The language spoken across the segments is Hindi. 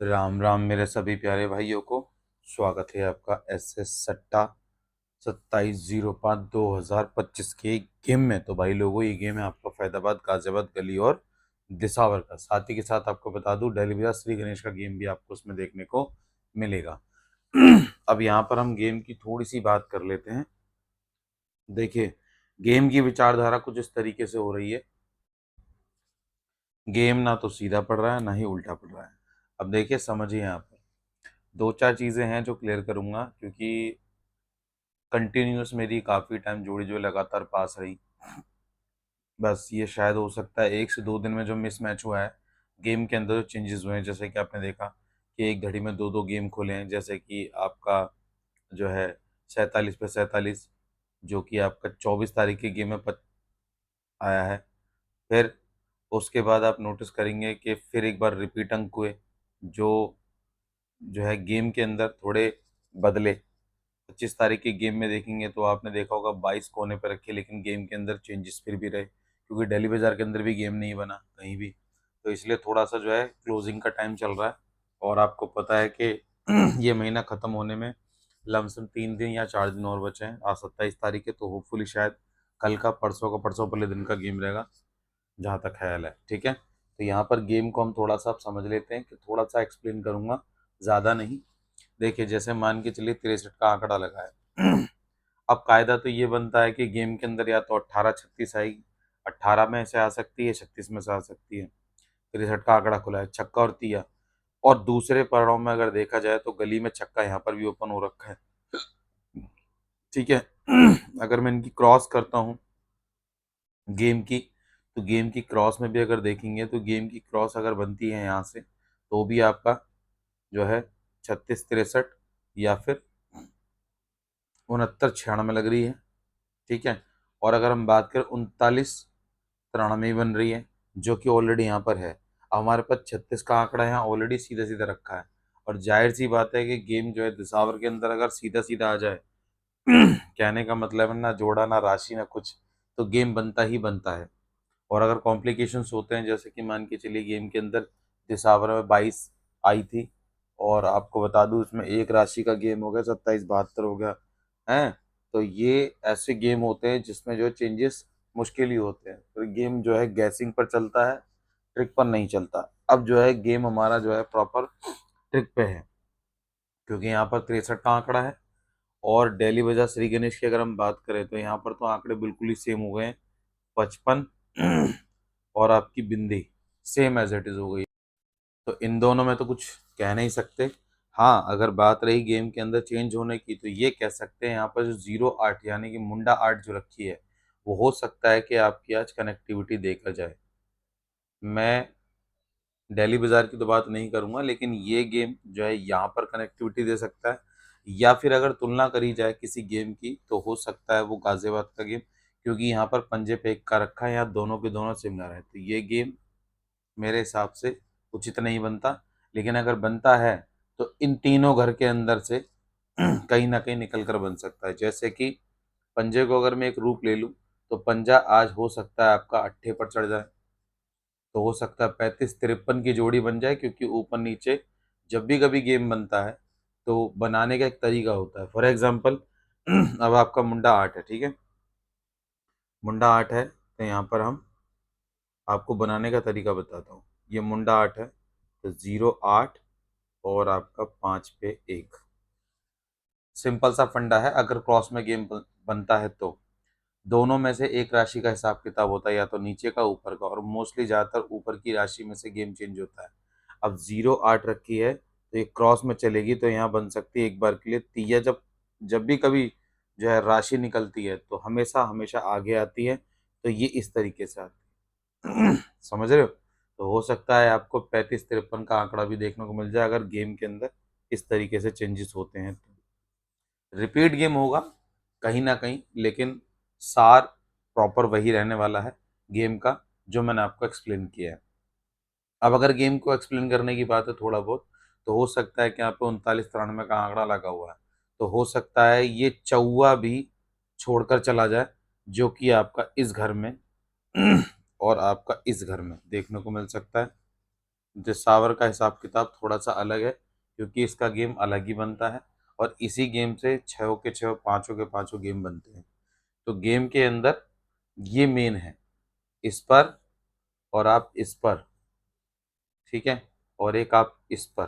राम राम मेरे सभी प्यारे भाइयों को। स्वागत है आपका एस एस सट्टा 27/05/2025 के गेम में। तो भाई लोगों, ये गेम है आपका फैदाबाद गाजियाबाद गली और दिसावर का। साथ ही के साथ आपको बता दूं, डेली बाजार श्री गणेश का गेम भी आपको उसमें देखने को मिलेगा। अब यहाँ पर हम गेम की थोड़ी सी बात कर लेते हैं। देखिए, गेम की विचारधारा कुछ इस तरीके से हो रही है। गेम ना तो सीधा पड़ रहा है, ना ही उल्टा पड़ रहा है। अब देखिए, समझिए, यहाँ पर दो चार चीज़ें हैं जो क्लियर करूंगा, क्योंकि कंटिन्यूस मेरी काफ़ी टाइम जोड़ी जो लगातार पास रही। बस ये शायद हो सकता है 1 से 2 दिन में जो मिस मैच हुआ है गेम के अंदर, जो चेंजेस हुए हैं, जैसे कि आपने देखा कि एक घड़ी में दो दो गेम खुले हैं। जैसे कि आपका जो है 47 पे 47, जो कि आपका 24 तारीख के गेम में आया है। फिर उसके बाद आप नोटिस करेंगे कि फिर एक बार रिपीट अंक हुए, जो जो है गेम के अंदर थोड़े बदले। 25 तारीख के गेम में देखेंगे तो आपने देखा होगा 22 कोने पर रखे, लेकिन गेम के अंदर चेंजेस फिर भी रहे, क्योंकि दिल्ली बाजार के अंदर भी गेम नहीं बना कहीं भी। तो इसलिए थोड़ा सा जो है क्लोजिंग का टाइम चल रहा है। और आपको पता है कि ये महीना ख़त्म होने में लमसम 3 दिन या 4 दिन और बचे हैं। आज 27 तारीख है, तो होपफुली शायद कल का, परसों का, परसों पहले दिन का गेम रहेगा, जहाँ तक ख्याल है। ठीक है, तो यहाँ पर गेम को हम थोड़ा सा आप समझ लेते हैं, कि थोड़ा सा एक्सप्लेन करूँगा, ज़्यादा नहीं। देखिए, जैसे मान के चलिए 63 का आंकड़ा लगा है। अब कायदा तो ये बनता है कि गेम के अंदर या तो 18 36 आएगी, 18 में से आ सकती है, 36 में से आ सकती है। 63 का आंकड़ा खुला है, छक्का और तिया। और दूसरे पड़ाव में अगर देखा जाए तो गली में छक्का यहाँ पर भी ओपन हो रखा है। ठीक है। अगर मैं इनकी क्रॉस करता हूँ गेम की, तो गेम की क्रॉस में भी अगर देखेंगे तो गेम की क्रॉस अगर बनती है यहाँ से, तो भी आपका जो है 36 63 या फिर 69 96 लग रही है। ठीक है। और अगर हम बात करें 39 93 बन रही है, जो कि ऑलरेडी यहाँ पर है। अब हमारे पास 36 का आंकड़ा यहाँ ऑलरेडी सीधा सीधा रखा है। और जाहिर सी बात है कि गेम जो है दिसावर के अंदर अगर सीधा सीधा आ जाए, कहने का मतलब है ना जोड़ा ना राशि ना कुछ, तो गेम बनता ही बनता है। और अगर कॉम्प्लिकेशंस होते हैं, जैसे कि मान के चलिए गेम के अंदर दिसावर में 22 आई थी, और आपको बता दूं इसमें एक राशि का गेम हो गया, 27 72 हो गया है। तो ये ऐसे गेम होते हैं जिसमें जो चेंजेस मुश्किल ही होते हैं, तो गेम जो है गैसिंग पर चलता है, ट्रिक पर नहीं चलता। अब जो है गेम हमारा जो है प्रॉपर ट्रिक पे है, क्योंकि यहाँ पर 63 का आंकड़ा है। और डेली बाजार श्री गणेश की अगर हम बात करें तो यहाँ पर तो आंकड़े बिल्कुल ही सेम हो गए हैं। 55 और आपकी बिंदी सेम एज इट इज हो गई। तो इन दोनों में तो कुछ कह नहीं सकते। हाँ, अगर बात रही गेम के अंदर चेंज होने की, तो ये कह सकते हैं यहाँ पर जो 08 यानी कि मुंडा 8 जो रखी है, वो हो सकता है कि आपकी आज कनेक्टिविटी देखा जाए। मैं दिल्ली बाजार की तो बात नहीं करूंगा, लेकिन ये गेम जो है यहाँ पर कनेक्टिविटी दे सकता है। या फिर अगर तुलना करी जाए किसी गेम की, तो हो सकता है वो गाजियाबाद का गेम, क्योंकि यहाँ पर पंजे पे एक का रखा है, यहाँ दोनों के दोनों सिमिलर है। तो ये गेम मेरे हिसाब से उचित नहीं बनता। लेकिन अगर बनता है तो इन तीनों घर के अंदर से कहीं ना कहीं निकल कर बन सकता है। जैसे कि पंजे को अगर मैं एक रूप ले लूं, तो पंजा आज हो सकता है आपका अट्ठे पर चढ़ जाए, तो हो सकता है 35 53 की जोड़ी बन जाए, क्योंकि ऊपर नीचे जब भी कभी गेम बनता है तो बनाने का एक तरीका होता है। फॉर एग्जाम्पल, अब आपका मुंडा 8 है, ठीक है, मुंडा 8 है, तो यहाँ पर हम आपको बनाने का तरीका बताता हूँ। ये मुंडा 8 है, तो 08 और आपका 5 पे 1। सिंपल सा फंडा है। अगर क्रॉस में गेम बनता है तो दोनों में से एक राशि का हिसाब किताब होता है, या तो नीचे का ऊपर का, और मोस्टली ज़्यादातर ऊपर की राशि में से गेम चेंज होता है। अब 08 रखी है, तो ये क्रॉस में चलेगी, तो यहाँ बन सकती है एक बार के लिए तिया। जब जब भी कभी जो है राशि निकलती है, तो हमेशा हमेशा आगे आती है। तो ये इस तरीके से आती है। समझ रहे हो? तो हो सकता है आपको 35 53 का आंकड़ा भी देखने को मिल जाए, अगर गेम के अंदर इस तरीके से चेंजेस होते हैं तो। रिपीट गेम होगा कहीं ना कहीं, लेकिन सार प्रॉपर वही रहने वाला है गेम का, जो मैंने आपको एक्सप्लेन किया है। अब अगर गेम को एक्सप्लेन करने की बात है थोड़ा बहुत, तो हो सकता है कि यहाँ पे 39 93 का आंकड़ा लगा हुआ है, तो हो सकता है ये चौवा भी छोड़कर चला जाए, जो कि आपका इस घर में और आपका इस घर में देखने को मिल सकता है। दिसावर का हिसाब किताब थोड़ा सा अलग है, क्योंकि इसका गेम अलग ही बनता है और इसी गेम से छहों के छह, पांचों के पांचों गेम बनते हैं। तो गेम के अंदर ये मेन है, इस पर और आप इस पर, ठीक है, और एक आप इस पर,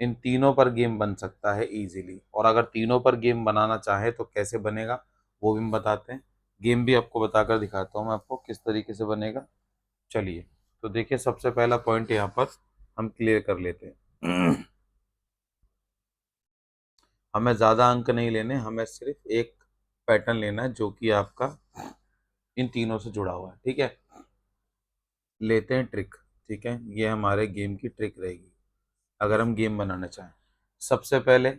इन तीनों पर गेम बन सकता है इजीली। और अगर तीनों पर गेम बनाना चाहे तो कैसे बनेगा वो भी हम बताते हैं। गेम भी आपको बताकर दिखाता हूँ मैं आपको किस तरीके से बनेगा। चलिए, तो देखिए सबसे पहला पॉइंट यहाँ पर हम क्लियर कर लेते हैं। हमें ज़्यादा अंक नहीं लेने, हमें सिर्फ एक पैटर्न लेना है जो कि आपका इन तीनों से जुड़ा हुआ है, ठीक है। लेते हैं ट्रिक, ठीक है, ये हमारे गेम की ट्रिक रहेगी अगर हम गेम बनाना चाहें। सबसे पहले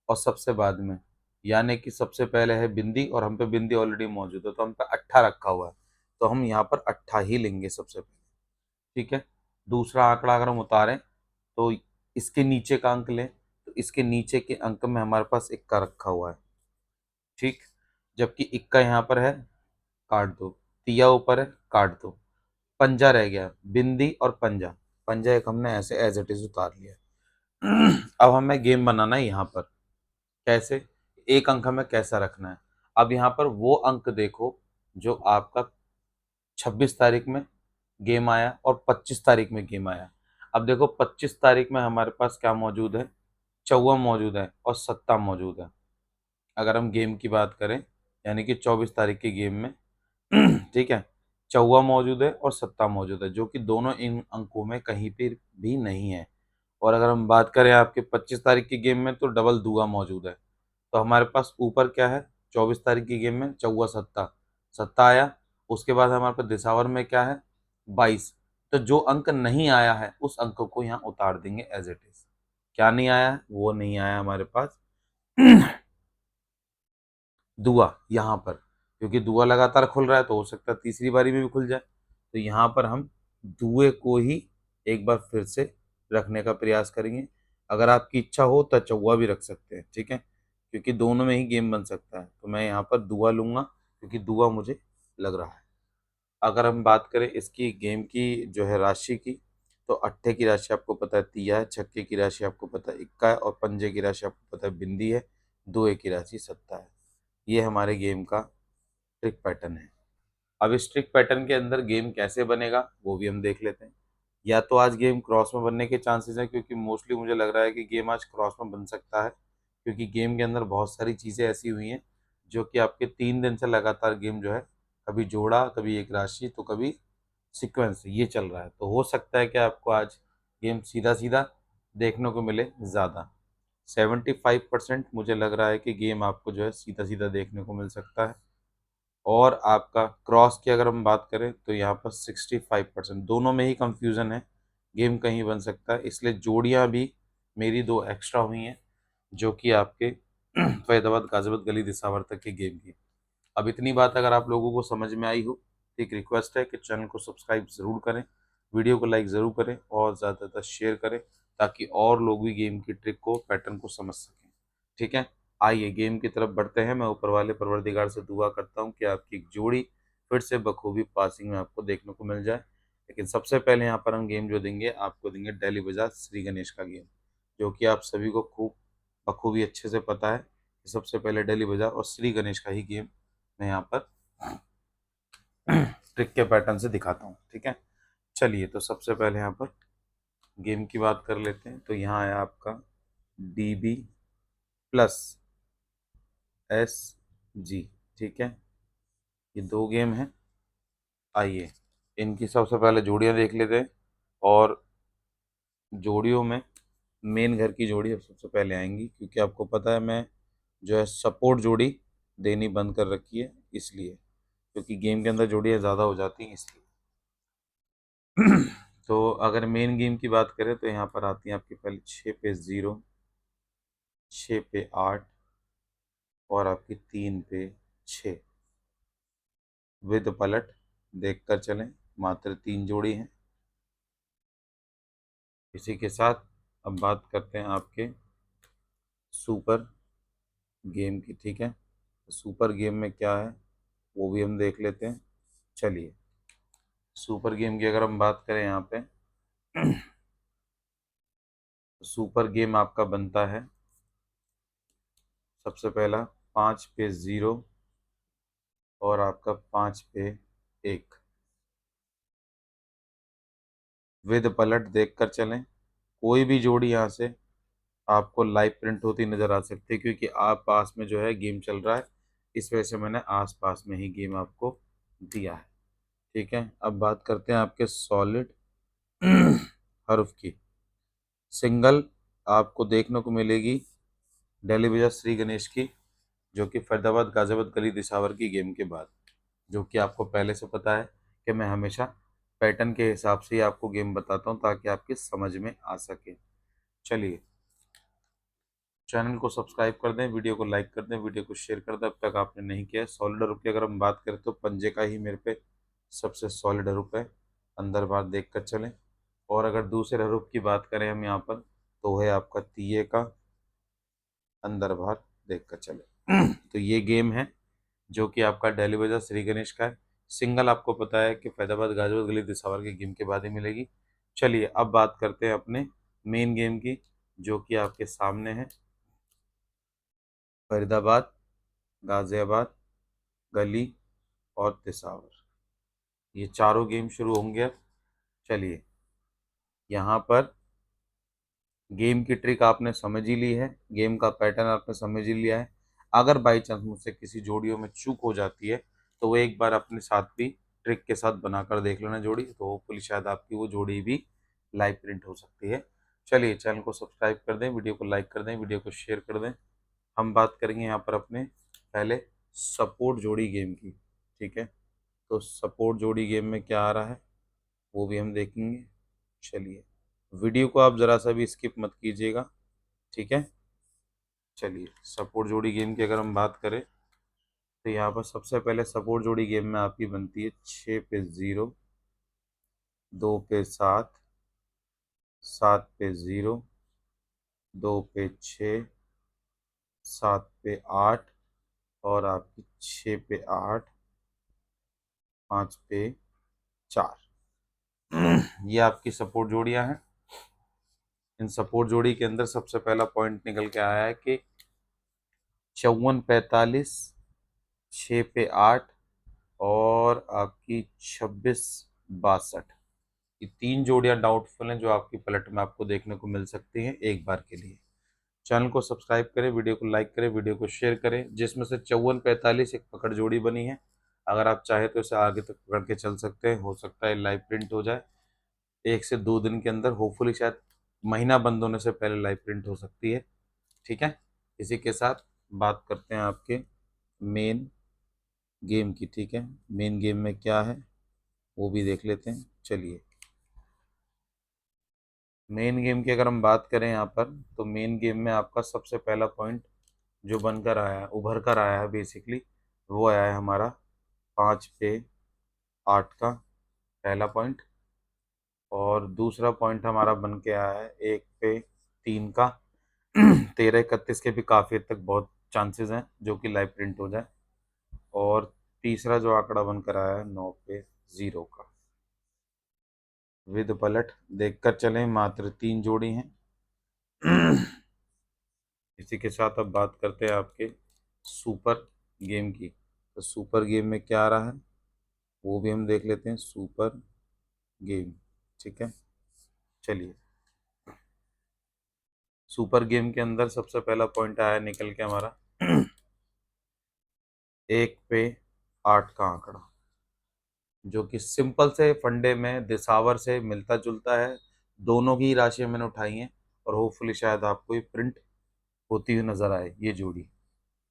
और सबसे बाद में, यानी कि सबसे पहले है बिंदी और हम पे बिंदी ऑलरेडी मौजूद है तो हम पे अट्ठा रखा हुआ है, तो हम यहाँ पर अट्ठा ही लेंगे सबसे पहले, ठीक है। दूसरा आंकड़ा अगर हम उतारें तो इसके नीचे का अंक लें, तो इसके नीचे के अंक में हमारे पास इक्का रखा हुआ है, ठीक। जबकि इक्का यहाँ पर है, काट दो। तिया ऊपर है, काट दो। पंजा रह गया, बिंदी और पंजा, पंजा एक हमने ऐसे एज इट इज उतार लिया। अब हमें गेम बनाना है यहाँ पर। कैसे? एक अंक हमें कैसा रखना है? अब यहाँ पर वो अंक देखो जो आपका 26 तारीख में गेम आया और 25 तारीख में गेम आया। अब देखो 25 तारीख में हमारे पास क्या मौजूद है, चौवा मौजूद है और सत्ता मौजूद है। अगर हम गेम की बात करें, यानी कि 24 तारीख के गेम में ठीक है, चौवा मौजूद है और सत्ता मौजूद है, जो कि दोनों इन अंकों में कहीं पर भी नहीं है। और अगर हम बात करें आपके 25 तारीख के गेम में, तो डबल दुआ मौजूद है। तो हमारे पास ऊपर क्या है, 24 तारीख की गेम में चौवा सत्ता, सत्ता आया। उसके बाद हमारे पास दिसावर में क्या है, 22। तो जो अंक नहीं आया है उस अंक को यहाँ उतार देंगे एज इट इज। क्या नहीं आया है? वो नहीं आया हमारे पास दुआ यहाँ पर, क्योंकि दुआ लगातार खुल रहा है तो हो सकता है तीसरी बारी में भी खुल जाए। तो यहाँ पर हम दुए को ही एक बार फिर से रखने का प्रयास करेंगे। अगर आपकी इच्छा हो तो चौवा भी रख सकते हैं, ठीक है, क्योंकि दोनों में ही गेम बन सकता है। तो मैं यहाँ पर दुआ लूंगा क्योंकि दुआ मुझे लग रहा है। अगर हम बात करें इसकी गेम की जो है राशि की, तो अट्ठे की राशि आपको पता है तिया है, छक्के की राशि आपको पता है इक्का है और पंजे की राशि आपको पता है बिंदी है, दुए की राशि सत्ता है। ये हमारे गेम का ट्रिक पैटर्न है। अब इस ट्रिक पैटर्न के अंदर गेम कैसे बनेगा वो भी हम देख लेते हैं। या तो आज गेम क्रॉस में बनने के चांसेस हैं, क्योंकि मोस्टली मुझे लग रहा है कि गेम आज क्रॉस में बन सकता है, क्योंकि गेम के अंदर बहुत सारी चीज़ें ऐसी हुई हैं जो कि आपके 3 दिन से लगातार गेम जो है, कभी जोड़ा, कभी एक राशि, तो कभी सीक्वेंस, ये चल रहा है। तो हो सकता है कि आपको आज गेम सीधा सीधा देखने को मिले ज़्यादा। 75% मुझे लग रहा है कि गेम आपको जो है सीधा सीधा देखने को मिल सकता है। और आपका क्रॉस की अगर हम बात करें तो यहाँ पर 65%, दोनों में ही कंफ्यूजन है, गेम कहीं बन सकता है। इसलिए जोड़ियाँ भी मेरी दो एक्स्ट्रा हुई हैं, जो कि आपके फैदाबाद गाजियाबाद गली दिसावर तक के गेम की। अब इतनी बात अगर आप लोगों को समझ में आई हो तो एक रिक्वेस्ट है कि चैनल को सब्सक्राइब ज़रूर करें, वीडियो को लाइक ज़रूर करें और ज़्यादातर शेयर करें, ताकि और लोग भी गेम की ट्रिक को, पैटर्न को समझ सकें, ठीक है। आइए गेम की तरफ बढ़ते हैं। मैं ऊपर वाले परवरदिगार से दुआ करता हूँ कि आपकी एक जोड़ी फिर से बखूबी पासिंग में आपको देखने को मिल जाए। लेकिन सबसे पहले यहाँ पर हम गेम जो देंगे आपको, देंगे डेली बजाज श्री गणेश का गेम, जो कि आप सभी को खूब बखूबी अच्छे से पता है कि सबसे पहले डेली बजाज और श्री गणेश का ही गेम मैं यहाँ पर ट्रिक के पैटर्न से दिखाता हूँ, ठीक है। चलिए, तो सबसे पहले यहाँ पर गेम की बात कर लेते हैं। तो यहाँ आया आपका DB प्लस SG, ठीक है, ये दो गेम हैं। आइए इनकी सबसे पहले जोड़ियाँ देख लेते हैं। और जोड़ियों में मेन घर की जोड़ी अब सबसे पहले आएंगी, क्योंकि आपको पता है मैं जो है सपोर्ट जोड़ी देनी बंद कर रखी है, इसलिए, क्योंकि गेम के अंदर जोड़ियाँ ज़्यादा हो जाती हैं इसलिए। तो अगर मेन गेम की बात करें तो यहाँ पर आती हैं आपके पहले 6 पे 0, 6 पे 8 और आपकी 3 पे 6, विद पलट देखकर चलें, मात्र 3 जोड़ी हैं। इसी के साथ अब बात करते हैं आपके सुपर गेम की, ठीक है। सुपर गेम में क्या है वो भी हम देख लेते हैं। चलिए, सुपर गेम की अगर हम बात करें यहाँ पे, सुपर गेम आपका बनता है सबसे पहला 5 पे 0 और आपका 5 पे 1। विद पलट देखकर चलें, कोई भी जोड़ी यहाँ से आपको लाइव प्रिंट होती नजर आ सकती है, क्योंकि आप पास में जो है गेम चल रहा है, इस वजह से मैंने आस पास में ही गेम आपको दिया है। ठीक है, अब बात करते हैं आपके सॉलिड हर्फ की। सिंगल आपको देखने को मिलेगी दिल्ली बाजार श्री गणेश की, जो कि फरीदाबाद गाजियाबाद गली दिसावर की गेम के बाद, जो कि आपको पहले से पता है कि मैं हमेशा पैटर्न के हिसाब से ही आपको गेम बताता हूँ ताकि आपके समझ में आ सके। चलिए, चैनल को सब्सक्राइब कर दें, वीडियो को लाइक कर दें, वीडियो को शेयर कर दें अब तक आपने नहीं किया है। सॉलिड रुक की अगर हम बात करें तो पंजे का ही मेरे पे सबसे सॉलिड रुक है, अंदर बाहर देख कर चलें। और अगर दूसरे रुक की बात करें हम यहाँ पर, तो है आपका तीये का, अंदर बाहर देख कर चले। तो ये गेम है जो कि आपका दिल्ली बाजार श्री गणेश का है। सिंगल आपको पता है कि फैदाबाद गाजियाबाद गली दिसावर की गेम के बाद ही मिलेगी। चलिए, अब बात करते हैं अपने मेन गेम की, जो कि आपके सामने है फरीदाबाद गाजियाबाद गली और दिसावर। ये चारों गेम शुरू होंगे अब। चलिए, यहाँ पर गेम की ट्रिक आपने समझ ही ली है, गेम का पैटर्न आपने समझ ही लिया है। अगर बाई चांस मुझसे किसी जोड़ियों में चूक हो जाती है तो वो एक बार अपने साथ भी ट्रिक के साथ बनाकर देख लेना जोड़ी, तो होपफुली शायद आपकी वो जोड़ी भी लाइव प्रिंट हो सकती है। चलिए, चैनल को सब्सक्राइब कर दें, वीडियो को लाइक कर दें, वीडियो को शेयर कर दें। हम बात करेंगे यहाँ पर अपने पहले सपोर्ट जोड़ी गेम की। ठीक है, तो सपोर्ट जोड़ी गेम में क्या आ रहा है वो भी हम देखेंगे। चलिए, वीडियो को आप ज़रा सा भी स्किप मत कीजिएगा। ठीक है, चलिए, सपोर्ट जोड़ी गेम की अगर हम बात करें तो यहाँ पर सबसे पहले सपोर्ट जोड़ी गेम में आपकी बनती है 6 पे 0, 2 पे 7, 7 पे 0, 2 पे 6, 7 पे 8 और आपकी 6 पे 8, 5 पे 4। ये आपकी सपोर्ट जोड़ियां हैं। इन सपोर्ट जोड़ी के अंदर सबसे पहला पॉइंट निकल के आया है कि 54-45, 6 पे 8 और आपकी 26-62। ये तीन जोड़ियां डाउटफुल हैं जो आपकी पलट में आपको देखने को मिल सकती हैं एक बार के लिए। चैनल को सब्सक्राइब करें, वीडियो को लाइक करें, वीडियो को शेयर करें। जिसमें से 54-45 एक पकड़ जोड़ी बनी है, अगर आप चाहें तो इसे आगे तक पकड़ के चल सकते हैं, हो सकता है लाइव प्रिंट हो जाए 1 से 2 दिन के अंदर, होपफुली शायद महीना बंद होने से पहले लाइव प्रिंट हो सकती है। ठीक है, इसी के साथ बात करते हैं आपके मेन गेम की। ठीक है, मेन गेम में क्या है वो भी देख लेते हैं। चलिए, मेन गेम की अगर हम बात करें यहाँ पर, तो मेन गेम में आपका सबसे पहला पॉइंट जो बनकर आया है, उभर कर आया है बेसिकली, वो आया है हमारा 5 पे 8 का पहला पॉइंट। और दूसरा पॉइंट हमारा बन के आया है 1 पे 3 का। 13-31 के भी काफ़ी हद तक बहुत चांसेस हैं जो कि लाइव प्रिंट हो जाए। और तीसरा जो आंकड़ा बनकर आया है 9 पे 0 का। विद पलट देखकर चलें, मात्र 3 जोड़ी हैं। इसी के साथ अब बात करते हैं आपके सुपर गेम की। तो सुपर गेम में क्या आ रहा है वो भी हम देख लेते हैं, सुपर गेम। ठीक है, चलिए, सुपर गेम के अंदर सबसे पहला पॉइंट आया निकल के हमारा 1 पे 8 का आंकड़ा, जो कि सिंपल से फंडे में दिसावर से मिलता जुलता है। दोनों की राशि मैंने उठाई हैं और होपफुली शायद आपको ये प्रिंट होती हुई नजर आए ये जोड़ी।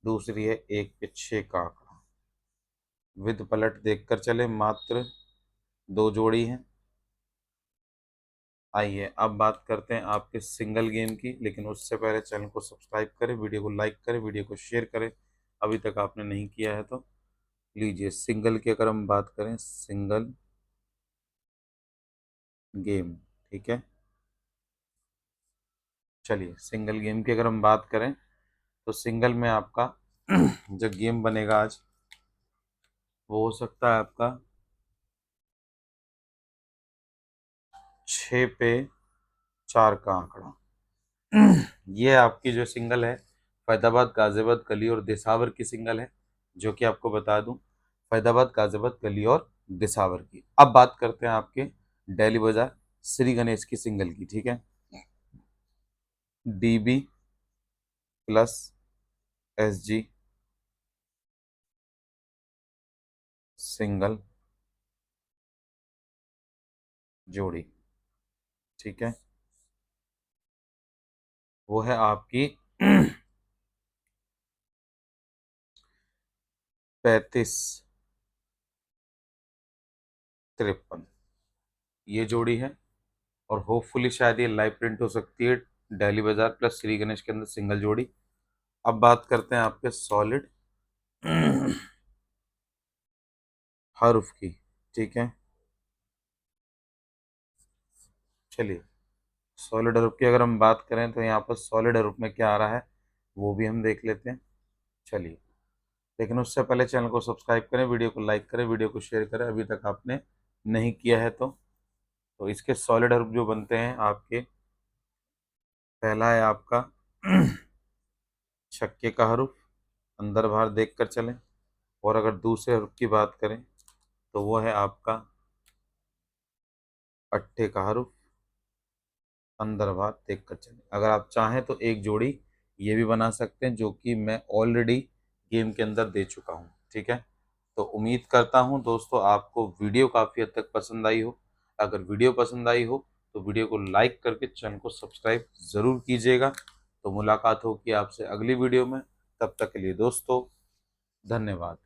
दूसरी है 1 पे 6 का आंकड़ा। विद पलट देखकर चले, मात्र 2 जोड़ी हैं। आइए, अब बात करते हैं आपके सिंगल गेम की, लेकिन उससे पहले चैनल को सब्सक्राइब करें, वीडियो को लाइक करें, वीडियो को शेयर करें अभी तक आपने नहीं किया है तो। लीजिए, सिंगल की अगर हम बात करें, सिंगल गेम। ठीक है, चलिए, सिंगल गेम की अगर हम बात करें तो सिंगल में आपका जो गेम बनेगा आज वो हो सकता है आपका 6 पे 4 का आंकड़ा। ये आपकी जो सिंगल है फैदाबाद गाजियाबाद गली और दिसावर की सिंगल है, जो कि आपको बता दूं फैदाबाद गाजियाबाद गली और दिसावर की। अब बात करते हैं आपके दिल्ली बाजार श्री गणेश की सिंगल की। ठीक है, DB प्लस SG सिंगल जोड़ी। ठीक है, वो है आपकी 3553, ये जोड़ी है। और होपफुली शायद ये लाइव प्रिंट हो सकती है दिल्ली बाजार प्लस श्री गणेश के अंदर सिंगल जोड़ी। अब बात करते हैं आपके सॉलिड हरूफ की। ठीक है, चलिए सॉलिड हरूफ की अगर हम बात करें तो यहाँ पर सॉलिड हरूफ में क्या आ रहा है वो भी हम देख लेते हैं। चलिए, लेकिन उससे पहले चैनल को सब्सक्राइब करें, वीडियो को लाइक करें, वीडियो को शेयर करें अभी तक आपने नहीं किया है तो इसके सॉलिड हरूफ जो बनते हैं आपके, पहला है आपका छक्के का हरूफ, अंदर बाहर देख कर चलें। और अगर दूसरे हरूफ की बात करें तो वो है आपका अट्ठे का हरूफ, अंदर बाहर देख कर चलें। अगर आप चाहें तो एक जोड़ी ये भी बना सकते हैं, जो कि मैं ऑलरेडी गेम के अंदर दे चुका हूँ। ठीक है, तो उम्मीद करता हूँ दोस्तों आपको वीडियो काफ़ी हद तक पसंद आई हो। अगर वीडियो पसंद आई हो तो वीडियो को लाइक करके चैनल को सब्सक्राइब ज़रूर कीजिएगा। तो मुलाकात होगी आपसे अगली वीडियो में, तब तक के लिए दोस्तों धन्यवाद।